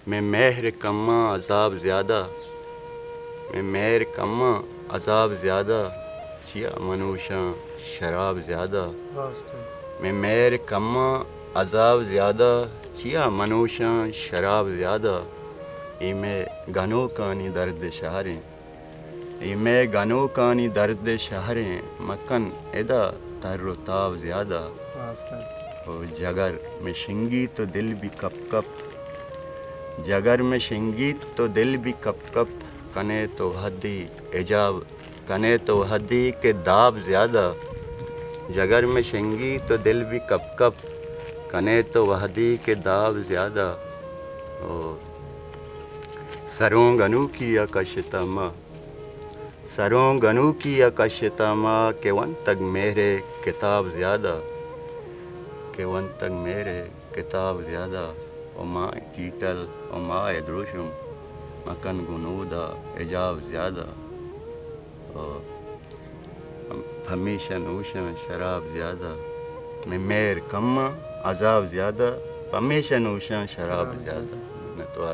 میں مہر کماں عذاب زیادہ میں مہر کماں عذاب زیادہ چیا منوشاں شراب زیادہ میں مہر کماں عذاب زیادہ چیا منوشاں شراب زیادہ ای میں گنو کانی درد شہریں ای میں گنو کانی درد شہریں مکن ادا تر و تاب زیادہ او جگر میں شنگی تو دل بھی کپ کپ جگر میں شنگی تو دل بھی کپ کپ کنے تو حدی ایجاب کنے تو حدی کے داب زیادہ جگر میں شنگی تو دل بھی کپ کپ کنے تو وحدی کے داب زیادہ او سروں گنو کی اکشتما سروں گنو کی اکشتما کہ ون تک میرے کتاب زیادہ کہ ون تک میرے کتاب زیادہ او ماں کیٹل او ماں دروشم مکن گنودا ایجاب زیادہ او ہمیشہ نوشاں شراب زیادہ میں میر کماں عذاب زیادہ ہمیشہ نوشاں شراب زیادہ میں تو